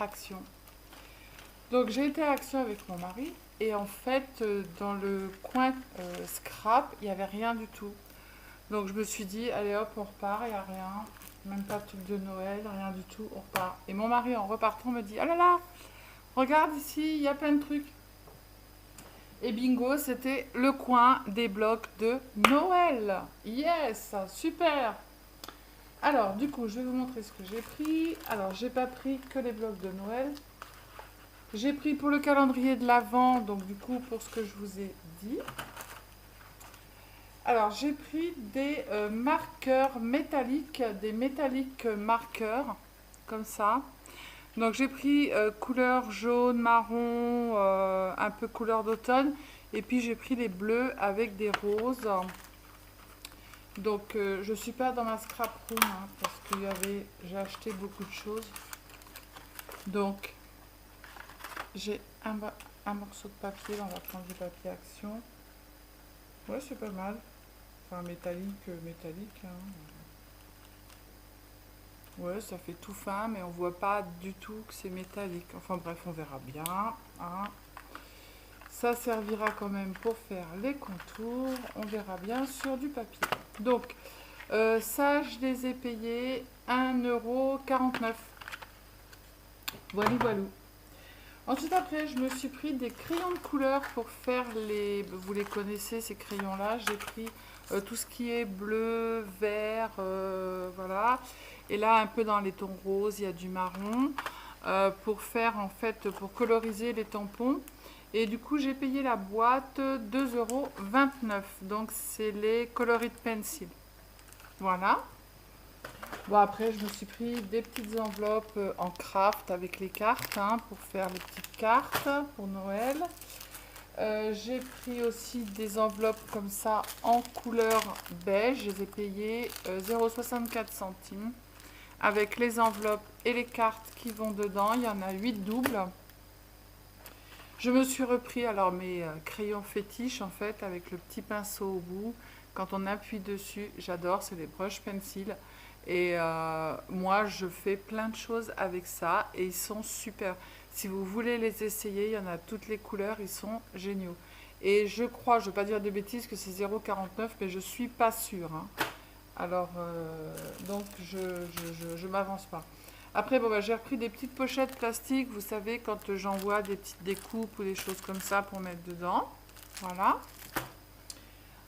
Action. Donc j'ai été à Action avec mon mari et en fait dans le coin scrap il n'y avait rien du tout. Donc je me suis dit allez hop on repart, il n'y a rien, même pas de truc de Noël, rien du tout, on repart. Et mon mari en repartant me dit ah là là, regarde ici, il y a plein de trucs. Et bingo, c'était le coin des blocs de Noël. Yes, super. Alors du coup je vais vous montrer ce que j'ai pris. Alors j'ai pas pris que les blocs de Noël. J'ai pris pour le calendrier de l'Avent, donc du coup pour ce que je vous ai dit. Alors j'ai pris des marqueurs métalliques, des métalliques marqueurs, comme ça. Donc j'ai pris couleur jaune, marron, un peu couleur d'automne. Et puis j'ai pris les bleus avec des roses. Donc je ne suis pas dans ma scrap room hein, parce que j'ai acheté beaucoup de choses. Donc j'ai un morceau de papier, là, on va prendre du papier Action. Ouais, c'est pas mal. Enfin, métallique, métallique. Hein. Ouais, ça fait tout fin, mais on voit pas du tout que c'est métallique. Enfin bref, on verra bien. Hein. Ça servira quand même pour faire les contours. On verra bien sur du papier. Donc, ça, je les ai payés 1,49 €. Voilà, voilà. Ensuite, après, je me suis pris des crayons de couleur pour faire les... Vous les connaissez, ces crayons-là. J'ai pris tout ce qui est bleu, vert, voilà. Et là, un peu dans les tons roses, il y a du marron. Pour faire, en fait, pour coloriser les tampons. Et du coup, j'ai payé la boîte 2,29 €. Donc, c'est les Colored Pencil. Voilà. Bon, après, je me suis pris des petites enveloppes en craft avec les cartes hein, pour faire les petites cartes pour Noël. J'ai pris aussi des enveloppes comme ça en couleur beige. Je les ai payées 0,64 €. Avec les enveloppes et les cartes qui vont dedans. Il y en a 8 doubles. Je me suis repris alors mes crayons fétiches en fait avec le petit pinceau au bout. Quand on appuie dessus, j'adore, c'est les brush pencil. Et moi, je fais plein de choses avec ça et ils sont super. Si vous voulez les essayer, il y en a toutes les couleurs, ils sont géniaux. Et je crois, je ne veux pas dire de bêtises, que c'est 0,49 €, mais je ne suis pas sûre. Hein. Alors, donc, je m'avance pas. Après, bon, bah, j'ai repris des petites pochettes plastiques, vous savez, quand j'envoie des petites découpes ou des choses comme ça pour mettre dedans. Voilà.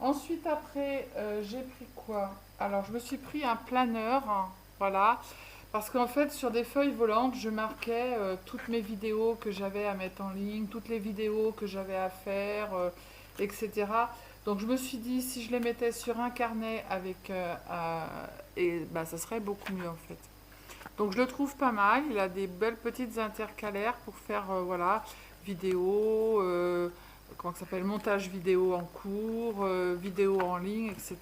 Ensuite, après, j'ai pris quoi? Alors, je me suis pris un planeur, hein, voilà, parce qu'en fait, sur des feuilles volantes, je marquais toutes mes vidéos que j'avais à mettre en ligne, toutes les vidéos que j'avais à faire, etc. Donc, je me suis dit, si je les mettais sur un carnet avec, et bah, ça serait beaucoup mieux en fait. Donc, je le trouve pas mal. Il a des belles petites intercalaires pour faire, voilà, vidéo. Comment ça s'appelle, montage vidéo en cours, vidéo en ligne, etc.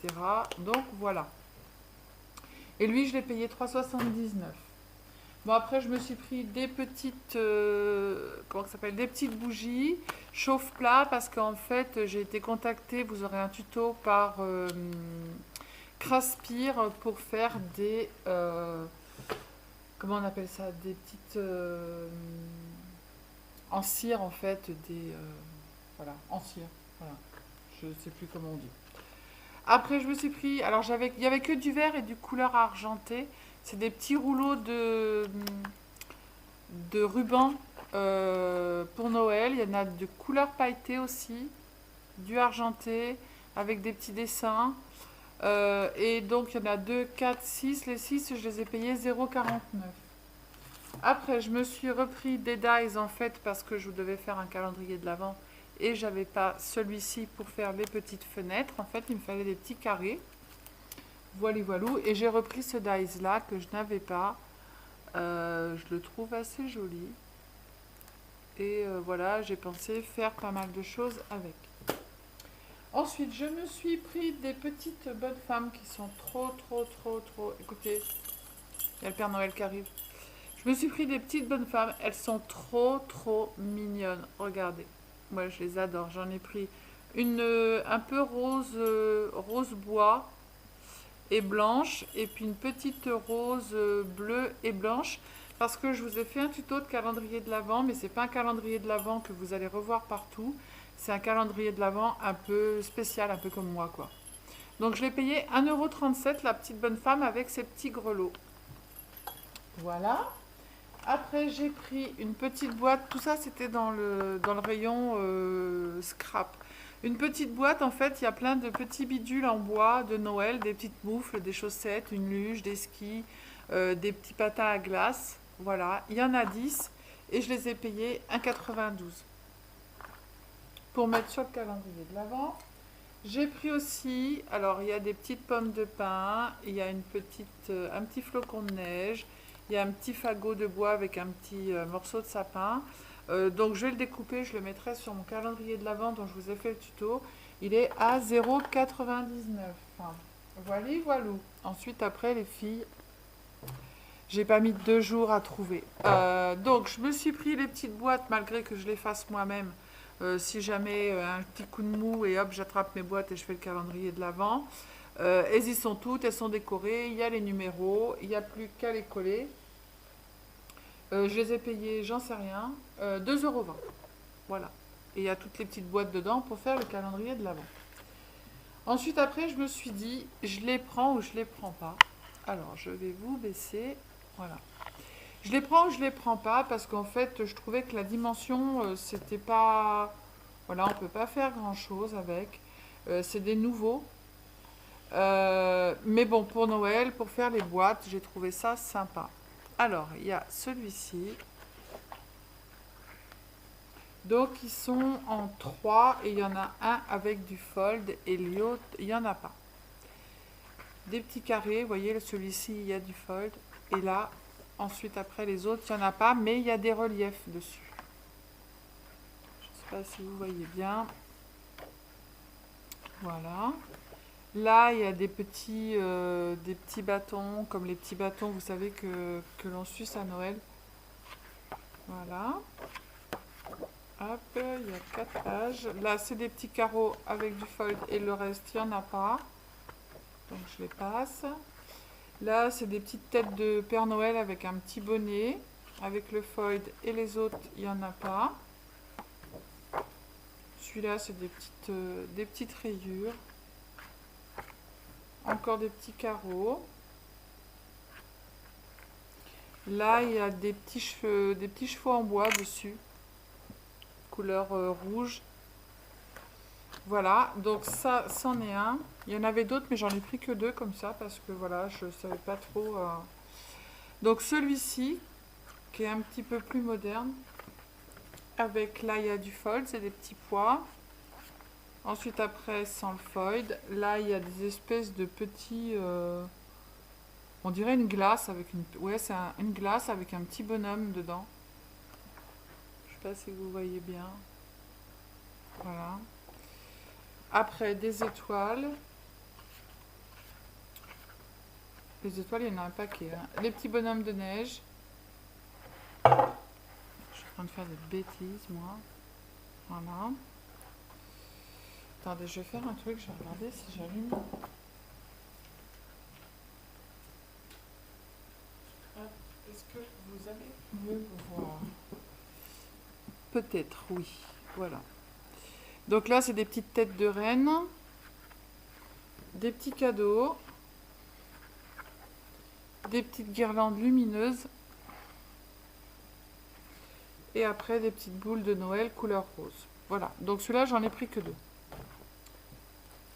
Donc voilà. Et lui, je l'ai payé 3,79 €. Bon, après, je me suis pris des petites, comment ça s'appelle, des petites bougies chauffe-plat parce qu'en fait, j'ai été contactée, vous aurez un tuto par Craspire pour faire des, comment on appelle ça, des petites, en cire en fait, des, voilà, en cire, voilà. Je ne sais plus comment on dit. Après, je me suis pris. Alors, il y avait que du vert et du couleur argenté. C'est des petits rouleaux de ruban pour Noël. Il y en a de couleur pailletée aussi, du argenté, avec des petits dessins. Et donc, il y en a 2, 4, 6. Les 6, je les ai payés 0,49 €. Après, je me suis repris des dies en fait parce que je devais faire un calendrier de l'Avent et j'avais pas celui-ci pour faire les petites fenêtres. En fait, il me fallait des petits carrés. Voilà, voilà. Et j'ai repris ce dies là que je n'avais pas. Je le trouve assez joli. Et voilà, j'ai pensé faire pas mal de choses avec. Ensuite, je me suis pris des petites bonnes femmes qui sont trop. Écoutez, il y a le Père Noël qui arrive. Je me suis pris des petites bonnes femmes. Elles sont trop mignonnes. Regardez. Moi, je les adore. J'en ai pris une un peu rose, rose bois et blanche. Et puis une petite rose bleue et blanche. parce que je vous ai fait un tuto de calendrier de l'Avent, mais c'est pas un calendrier de l'Avent que vous allez revoir partout. C'est un calendrier de l'Avent un peu spécial, un peu comme moi, quoi. Donc je l'ai payé 1,37 € la petite bonne femme avec ses petits grelots. Voilà. Après j'ai pris une petite boîte, tout ça c'était dans le rayon scrap. Une petite boîte, en fait, il y a plein de petits bidules en bois de Noël, des petites moufles, des chaussettes, une luge, des skis, des petits patins à glace. Voilà, il y en a 10 et je les ai payés 1,92 € pour mettre sur le calendrier de l'Avent. J'ai pris aussi, alors il y a des petites pommes de pin, il y a un petit flocon de neige, il y a un petit fagot de bois avec un petit morceau de sapin. Donc je vais le découper, je le mettrai sur mon calendrier de l'Avent dont je vous ai fait le tuto. Il est à 0,99. Enfin, voilà, voilou. Ensuite, après, les filles, j'ai pas mis 2 jours à trouver. Donc je me suis pris les petites boîtes malgré que je les fasse moi-même. Si jamais un petit coup de mou et hop, j'attrape mes boîtes et je fais le calendrier de l'Avent. Elles y sont toutes, elles sont décorées, il y a les numéros, il n'y a plus qu'à les coller. Je les ai payées, j'en sais rien, 2,20 €. Voilà. Et il y a toutes les petites boîtes dedans pour faire le calendrier de l'Avent. Ensuite, après, je me suis dit, je les prends ou je les prends pas. Alors, je vais vous baisser. Voilà. Je les prends ou je les prends pas parce qu'en fait, je trouvais que la dimension, c'était pas. Voilà, on peut pas faire grand chose avec. C'est des nouveaux. Mais bon, pour Noël, pour faire les boîtes, j'ai trouvé ça sympa. Alors, il y a celui-ci. Donc, ils sont en 3 et il y en a un avec du fold et l'autre, il n'y en a pas. Des petits carrés, vous voyez, celui-ci, il y a du fold. Et là, ensuite, après les autres, il n'y en a pas, mais il y a des reliefs dessus. Je ne sais pas si vous voyez bien. Voilà. Là, il y a des petits bâtons, comme les petits bâtons, vous savez, que l'on suce à Noël. Voilà. Hop, il y a 4 pages. Là, c'est des petits carreaux avec du fold et le reste, il n'y en a pas. Donc, je les passe. Là, c'est des petites têtes de Père Noël avec un petit bonnet, avec le fold et les autres, il n'y en a pas. Celui-là, c'est des petites rayures. Encore des petits carreaux. Là, il y a des petits chevaux en bois dessus, couleur rouge. Voilà, donc ça, c'en est un. Il y en avait d'autres, mais j'en ai pris que 2 comme ça, parce que voilà, je ne savais pas trop. Donc celui-ci, qui est un petit peu plus moderne, avec là, il y a du fold, c'est des petits pois. Ensuite, après, sans le fold, là, il y a des espèces de petits... on dirait une glace avec une... Ouais, c'est une glace avec un petit bonhomme dedans. Je sais pas si vous voyez bien. Voilà. Après, des étoiles. Les étoiles, il y en a un paquet. Hein. Les petits bonhommes de neige. Je suis en train de faire des bêtises, moi. Voilà. Attendez, je vais faire un truc. Je vais regarder si j'allume. Est-ce que vous allez me voir? Peut-être, oui. Voilà. Donc là, c'est des petites têtes de reine. Des petits cadeaux. Des petites guirlandes lumineuses. Et après, des petites boules de Noël couleur rose. Voilà. Donc celui-là, j'en ai pris que 2.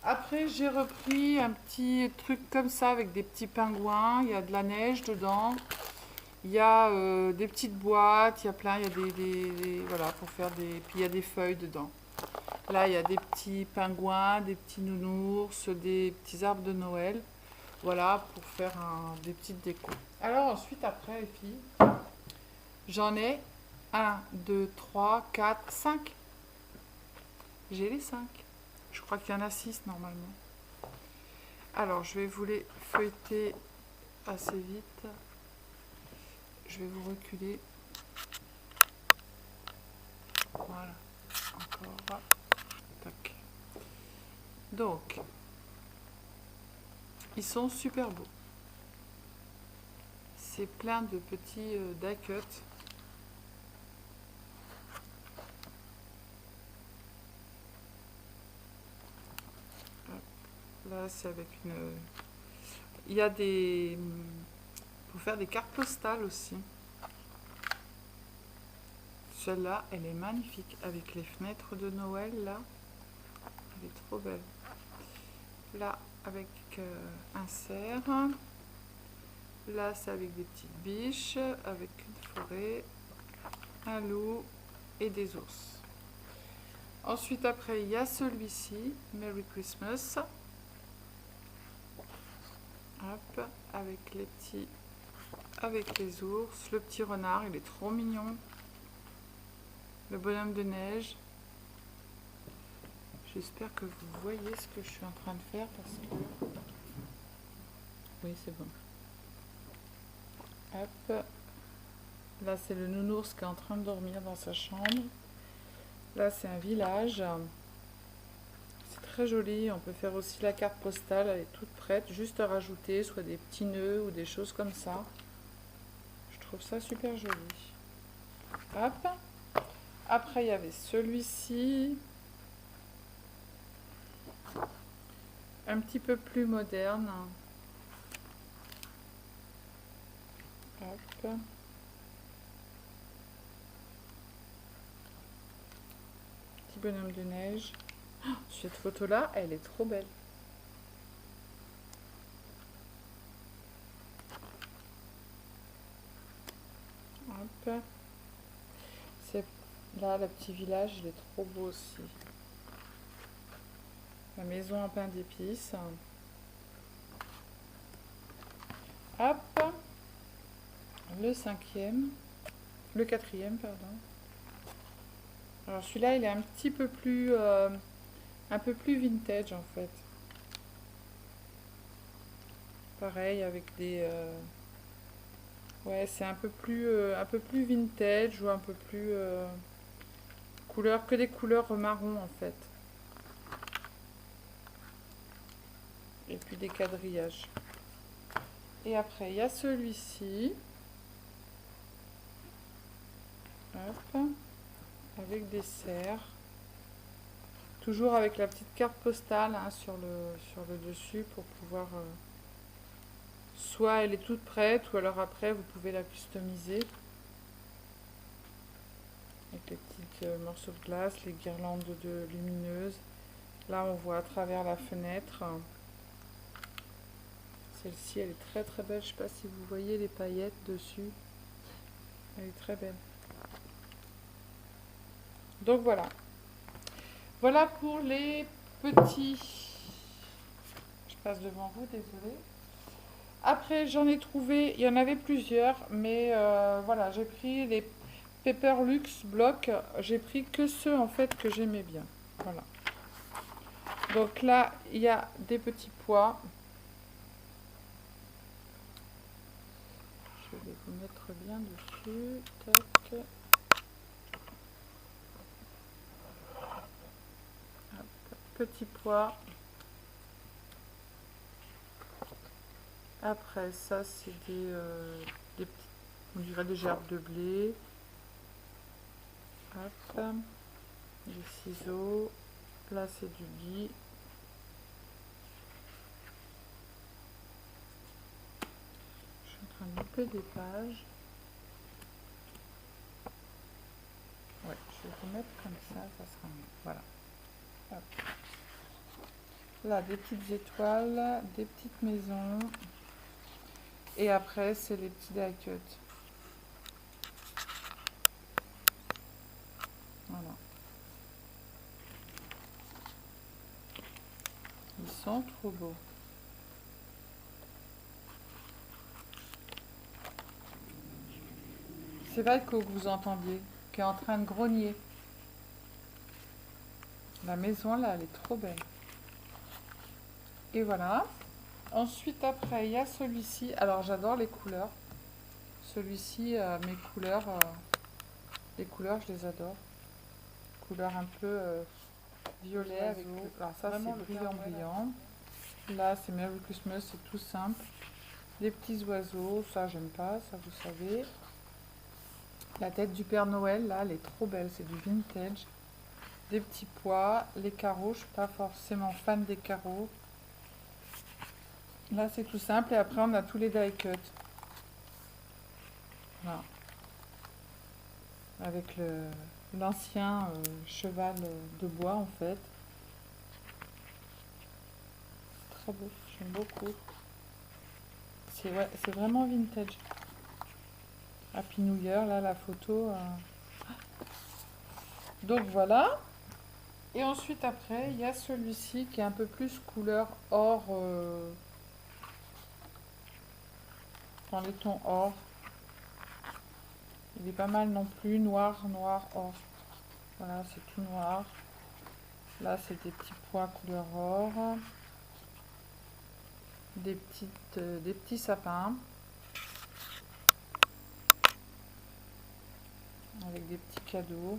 Après, j'ai repris un petit truc comme ça avec des petits pingouins. Il y a de la neige dedans. Il y a des petites boîtes. Il y a plein. Il y a voilà, pour faire des... Puis il y a des feuilles dedans. Là, il y a des petits pingouins, des petits nounours, des petits arbres de Noël. Voilà, pour faire des petites décos. Alors ensuite, après, les filles, j'en ai 1, 2, 3, 4, 5. J'ai les 5. Je crois qu'il y en a 6 normalement. Alors, je vais vous les feuilleter assez vite. Je vais vous reculer. Voilà. Encore. Tac. Donc, ils sont super beaux. c'est plein de petits die-cut. Là, c'est avec une... Il y a des... Pour faire des cartes postales aussi. Celle-là, elle est magnifique. Avec les fenêtres de Noël, là. Elle est trop belle. Là, avec un cerf. Là, c'est avec des petites biches, avec une forêt, un loup et des ours. Ensuite, après, il y a celui-ci, Merry Christmas. Hop, avec les petits, avec les ours, le petit renard, il est trop mignon. Le bonhomme de neige. J'espère que vous voyez ce que je suis en train de faire parce que... Oui, c'est bon. Hop. Là, c'est le nounours qui est en train de dormir dans sa chambre. Là, c'est un village. C'est très joli. On peut faire aussi la carte postale. Elle est toute prête. Juste à rajouter soit des petits nœuds ou des choses comme ça. Je trouve ça super joli. Hop. Après, il y avait celui-ci. Un petit peu plus moderne. Hop. Petit bonhomme de neige. Oh, cette photo-là, elle est trop belle. Hop. C'est là, le petit village, il est trop beau aussi. La maison en pain d'épices. Hop. Le quatrième, pardon. Alors celui-là, il est un petit peu plus, un peu plus vintage en fait. Pareil avec des, ouais, c'est un peu plus vintage ou un peu plus couleur, que des couleurs marron en fait. Et puis des quadrillages. Et après, il y a celui-ci. Hop. Avec des cerfs. Toujours avec la petite carte postale hein, sur le dessus pour pouvoir... soit elle est toute prête ou alors après vous pouvez la customiser. Avec les petits morceaux de glace, les guirlandes lumineuses. Là on voit à travers la fenêtre. Celle-ci elle est très très belle. Je ne sais pas si vous voyez les paillettes dessus. Elle est très belle. Donc voilà. Voilà pour les petits. Je passe devant vous, désolée. Après, j'en ai trouvé, il y en avait plusieurs, mais voilà, j'ai pris les Pepperlux blocs. J'ai pris que ceux en fait que j'aimais bien. Voilà. Donc là, il y a des petits pois. Je vais vous mettre bien dessus. Tac. Petits pois. Après ça c'est des petits, on dirait des gerbes de blé. Hop. Des ciseaux. Là c'est du gui. Je suis en train de louper des pages. Ouais, je vais vous mettre comme ça sera mieux. Voilà. Hop. Là des petites étoiles, des petites maisons. Et après, c'est les petits die-cut. Voilà. Ils sont trop beaux. C'est Valco que vous entendiez, qui est en train de grogner. La maison, là, elle est trop belle. Et voilà. Ensuite, après, il y a celui-ci. Alors, j'adore les couleurs. Celui-ci, mes couleurs, les couleurs, je les adore. Couleur un peu violet avec alors ça, c'est brillant, brillant. Là, c'est Merry Christmas, c'est tout simple. Des petits oiseaux, ça j'aime pas, ça vous savez. La tête du Père Noël, là, elle est trop belle, c'est du vintage. Des petits pois, les carreaux, je suis pas forcément fan des carreaux. Là, c'est tout simple, et après, on a tous les die cuts. Voilà. Avec l'ancien cheval de bois, en fait. Très beau, j'aime beaucoup. C'est ouais, c'est vraiment vintage. Happy New Year, là, la photo. Donc, voilà. Et ensuite, après, il y a celui-ci qui est un peu plus couleur or, dans les tons or. Il est pas mal non plus, noir, noir, or. Voilà, c'est tout noir. Là, c'est des petits pois couleur or. Des petits sapins. Avec des petits cadeaux.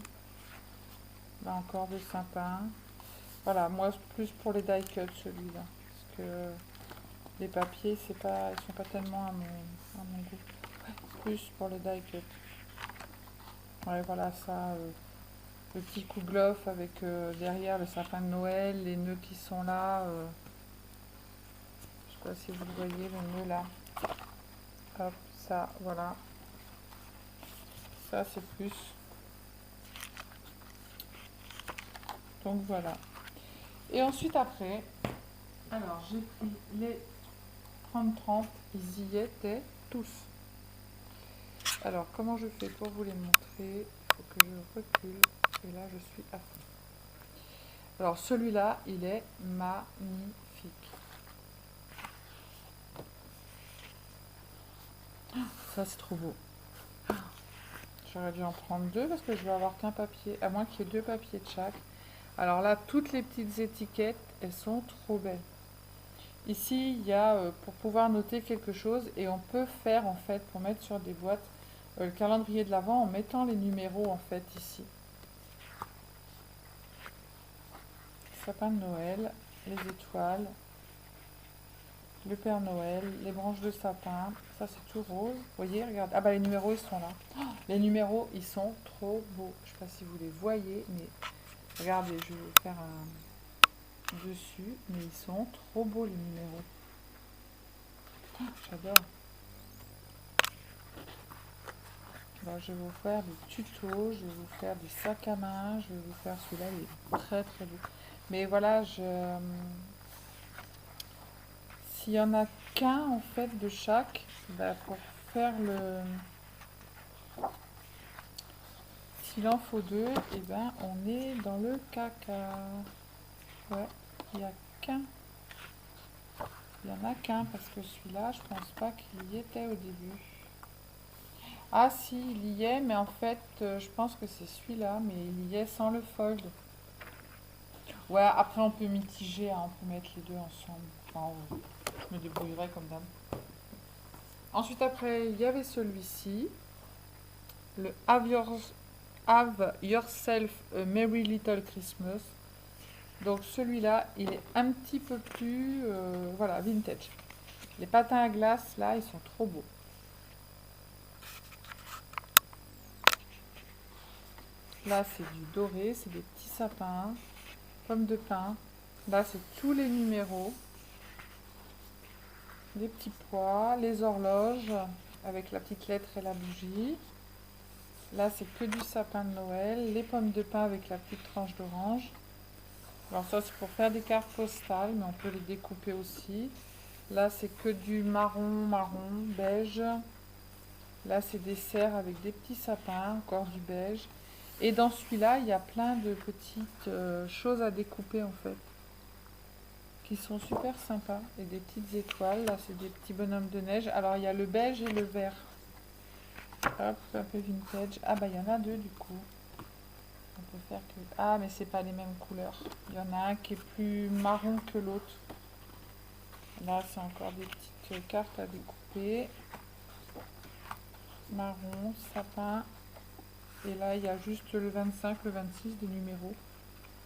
Là encore des sapins. Voilà, moi plus pour les die cuts celui-là. Parce que les papiers, c'est pas, ils sont pas tellement à mon goût. Plus pour les die cuts. Ouais, voilà ça. Le petit kouglof avec derrière le sapin de Noël, les nœuds qui sont là. Je sais pas si vous le voyez, le nœud là. Hop, ça, voilà. Ça, c'est plus. Donc voilà. Et ensuite après, alors j'ai pris les 30-30, ils y étaient tous. Alors comment je fais pour vous les montrer? Il faut que je recule. Et là je suis à fond. Alors celui-là, il est magnifique. Ça c'est trop beau. J'aurais dû en prendre deux parce que je vais avoir qu'un papier, à moins qu'il y ait deux papiers de chaque. Alors là, toutes les petites étiquettes, elles sont trop belles. Ici, il y a pour pouvoir noter quelque chose et on peut faire en fait, pour mettre sur des boîtes, le calendrier de l'Avent en mettant les numéros en fait ici. Sapin de Noël, les étoiles, le Père Noël, les branches de sapin, ça c'est tout rose. Vous voyez, regardez. Ah bah les numéros ils sont là. Oh, les numéros ils sont trop beaux. Je sais pas si vous les voyez, mais regardez, je vais vous faire un dessus, mais ils sont trop beaux les numéros. Oh, j'adore. Alors, je vais vous faire des tutos, je vais vous faire des sacs à main, je vais vous faire celui-là, il est très très beau. Mais voilà, s'il y en a qu'un en fait de chaque, bah, pour faire le... S'il en faut deux, et ben on est dans le caca. Ouais, il n'y a qu'un. Il n'y en a qu'un parce que celui-là, je pense pas qu'il y était au début. Ah si, il y est, mais en fait, je pense que c'est celui-là, mais il y est sans le fold. Ouais, après on peut mitiger, hein, on peut mettre les deux ensemble. Enfin, je me débrouillerai comme d'hab. Ensuite, après, il y avait celui-ci, le Have Yourself a Merry Little Christmas. Donc celui-là, il est un petit peu plus, voilà, vintage. Les patins à glace, là, ils sont trop beaux. Là, c'est du doré, c'est des petits sapins, pommes de pin. Là, c'est tous les numéros. Les petits pois, les horloges avec la petite lettre et la bougie. Là, c'est que du sapin de Noël. Les pommes de pin avec la petite tranche d'orange. Alors ça, c'est pour faire des cartes postales, mais on peut les découper aussi. Là, c'est que du marron, beige. Là, c'est des serres avec des petits sapins, encore du beige. Et dans celui-là, il y a plein de petites choses à découper en fait, qui sont super sympas. Et des petites étoiles, là, c'est des petits bonhommes de neige. Alors, il y a le beige et le vert. Hop, un peu vintage. Ah bah, il y en a deux du coup. On peut faire que... Ah, mais c'est pas les mêmes couleurs. Il y en a un qui est plus marron que l'autre. Là, c'est encore des petites cartes à découper. Marron, sapin. Et là, il y a juste le 25, le 26 des numéros.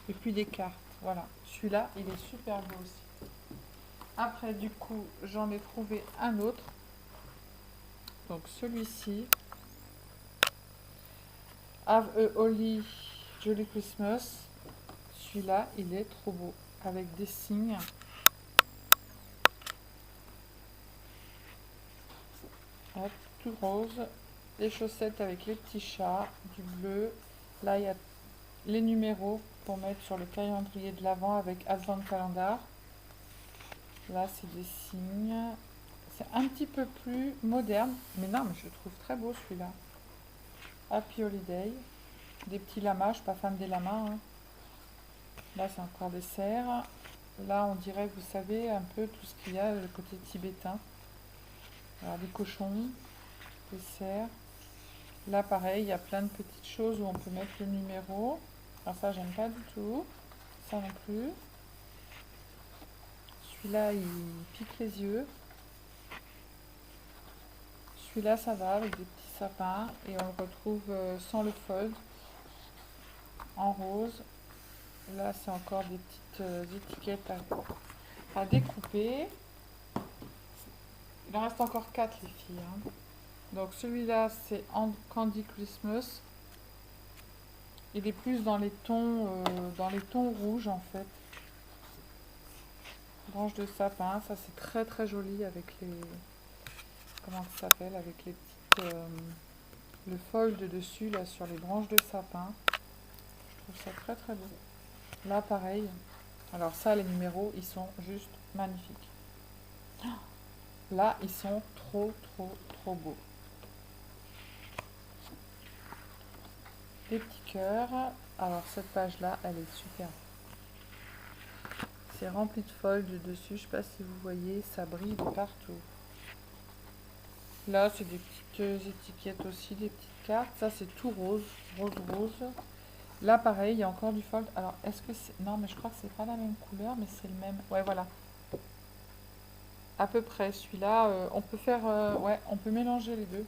Et puis des cartes. Voilà. Celui-là, il est super beau aussi. Après, du coup, j'en ai trouvé un autre. Donc celui-ci, Have a Holly Jolly Christmas. Celui-là, il est trop beau. Avec des signes. Hop, tout rose. Les chaussettes avec les petits chats, du bleu. Là, il y a les numéros pour mettre sur le calendrier de l'Avent avec Advent Calendar. Là, c'est des signes. C'est un petit peu plus moderne. Mais non, mais je le trouve très beau celui-là. Happy Holiday. Des petits lamas. Je ne suis pas fan des lamas. Hein. Là, c'est encore des cerfs. Là, on dirait, vous savez, un peu tout ce qu'il y a le côté tibétain. Alors, des cochons, des cerfs. Là, pareil, il y a plein de petites choses où on peut mettre le numéro. Alors ça, j'aime pas du tout. Ça non plus. Celui-là, il pique les yeux. Celui-là, ça va avec des petits sapins. Et on le retrouve sans le fold. En rose. Là, c'est encore des petites étiquettes à découper. Il en reste encore 4, les filles. Hein. Donc celui-là, c'est Candy Christmas. Il est plus dans les tons rouges, en fait. Branche de sapin. Ça, c'est très, très joli avec les... Comment ça s'appelle? Avec les petites... le fold dessus, là, sur les branches de sapin. Je trouve ça très, très beau. Là, pareil. Alors ça, les numéros, ils sont juste magnifiques. Là, ils sont trop, trop, trop beaux. Des petits cœurs. Alors, cette page-là, elle est super. C'est rempli de fold dessus. Je ne sais pas si vous voyez, ça brille de partout. Là, c'est des petites étiquettes aussi, des petites cartes. Ça, c'est tout rose. Rose, rose. Là, pareil, il y a encore du fold. Alors, est-ce que c'est... Non, mais je crois que c'est pas la même couleur, mais c'est le même. Ouais, voilà. À peu près. Celui-là, on peut faire... ouais, on peut mélanger les deux.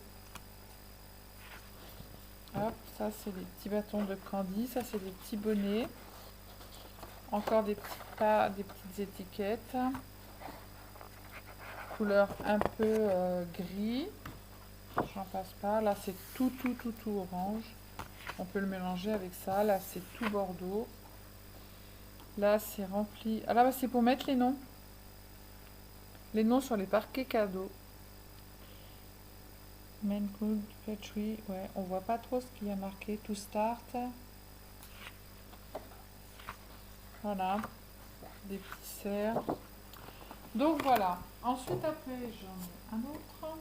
Hop, ça, c'est des petits bâtons de candy. Ça, c'est des petits bonnets. Encore des petits pas, des petites étiquettes. Couleur un peu gris. J'en passe pas. Là, c'est tout orange. On peut le mélanger avec ça. Là, c'est tout bordeaux. Là, c'est rempli. Ah là, c'est pour mettre les noms. Les noms sur les parquets cadeaux. Main Good Petrie. Ouais, on voit pas trop ce qu'il y a marqué. To start. Voilà. Des petits cerfs. Donc voilà. Ensuite, après, j'en ai un autre.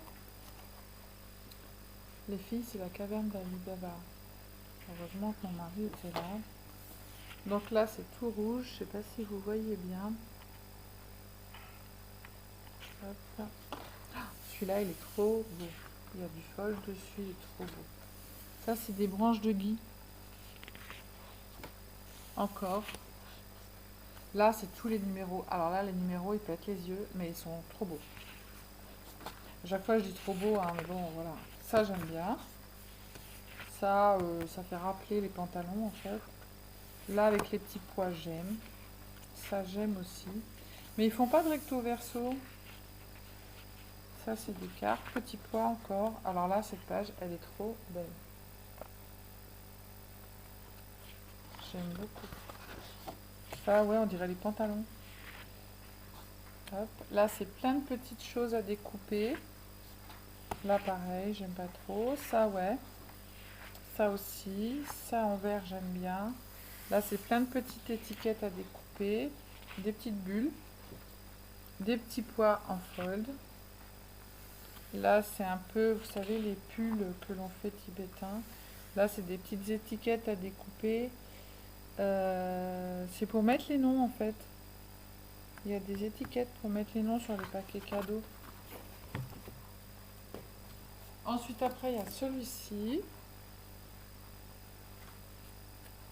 Les filles, c'est la caverne d'Ali Baba. Heureusement que mon mari était là. Donc là, c'est tout rouge. Je sais pas si vous voyez bien. Hop. Celui-là, il est trop beau. Il y a du fold dessus, il est trop beau. Ça, c'est des branches de gui. Encore. Là, c'est tous les numéros. Alors là, les numéros, ils pètent les yeux, mais ils sont trop beaux. À chaque fois, je dis trop beau, hein, mais bon, voilà. Ça, j'aime bien. Ça, ça fait rappeler les pantalons, en fait. Là, avec les petits pois, j'aime. Ça, j'aime aussi. Mais ils font pas de recto verso. Ça, c'est des cartes. Petits pois encore. Alors là, cette page, elle est trop belle. J'aime beaucoup. Ça, ouais, on dirait les pantalons. Hop. Là, c'est plein de petites choses à découper. Là, pareil, j'aime pas trop. Ça, ouais. Ça aussi. Ça, en vert, j'aime bien. Là, c'est plein de petites étiquettes à découper. Des petites bulles. Des petits pois en fold. Là, c'est un peu, vous savez, les pulls que l'on fait tibétains. Là, c'est des petites étiquettes à découper. C'est pour mettre les noms, en fait. Il y a des étiquettes pour mettre les noms sur les paquets cadeaux. Ensuite, après, il y a celui-ci.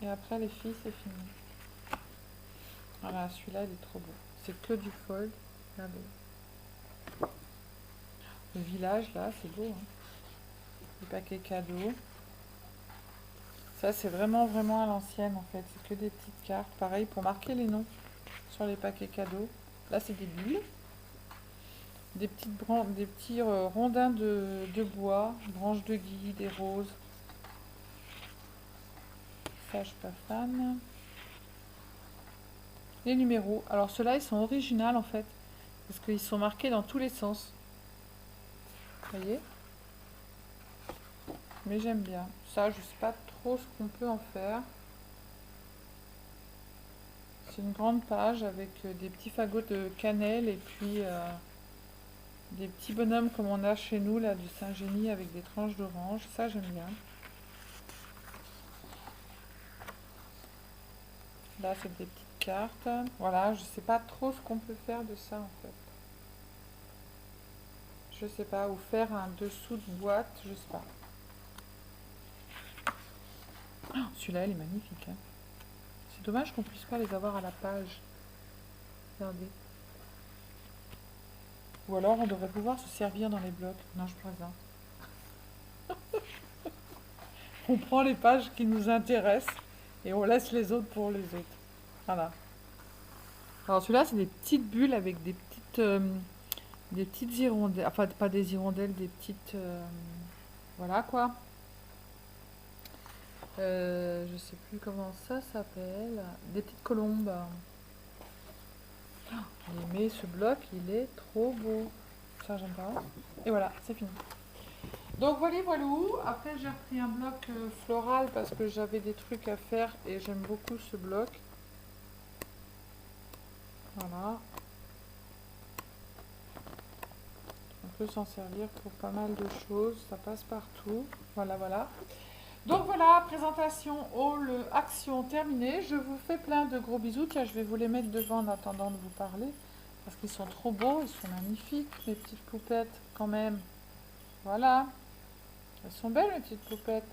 Et après, les filles, c'est fini. Voilà, celui-là, il est trop beau. C'est que du fold. Regardez. Le village, là, c'est beau. Hein. Les paquets cadeaux. Ça, c'est vraiment, vraiment à l'ancienne, en fait. C'est que des petites cartes. Pareil, pour marquer les noms sur les paquets cadeaux. Là, c'est des bulles. des petits rondins de bois, branches de gui, des roses. Ça, je suis pas fan. Les numéros. Alors ceux-là, ils sont originaux en fait, parce qu'ils sont marqués dans tous les sens. Vous voyez? Mais j'aime bien. Ça, je sais pas trop ce qu'on peut en faire. C'est une grande page avec des petits fagots de cannelle et puis des petits bonhommes comme on a chez nous, là, du Saint-Génie avec des tranches d'orange. Ça, j'aime bien. Là, c'est des petites cartes. Voilà, je sais pas trop ce qu'on peut faire de ça, en fait. Je sais pas, ou faire un dessous de boîte, je sais pas. Oh, celui-là, il est magnifique, hein. C'est dommage qu'on puisse pas les avoir à la page. Regardez. Ou alors, on devrait pouvoir se servir dans les blocs. Non, je plaisante. On prend les pages qui nous intéressent et on laisse les autres pour les autres. Voilà. Alors celui-là, c'est des petites bulles avec des petites hirondelles. Enfin, pas des hirondelles, des petites... voilà quoi. Je sais plus comment ça s'appelle. Des petites colombes. Mais ce bloc, il est trop beau. Ça, j'aime pas. Et voilà, c'est fini. Donc voilà, voilà. Après, j'ai repris un bloc floral parce que j'avais des trucs à faire et j'aime beaucoup ce bloc. Voilà. On peut s'en servir pour pas mal de choses. Ça passe partout. Voilà, voilà. Donc voilà, présentation, haul, action terminée. Je vous fais plein de gros bisous. Tiens, je vais vous les mettre devant en attendant de vous parler. Parce qu'ils sont trop beaux, ils sont magnifiques, mes petites poupettes, quand même. Voilà. Elles sont belles, mes petites poupettes.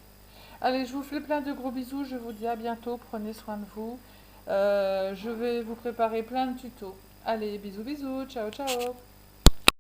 Allez, je vous fais plein de gros bisous. Je vous dis à bientôt. Prenez soin de vous. Je vais vous préparer plein de tutos. Allez, bisous, bisous. Ciao, ciao.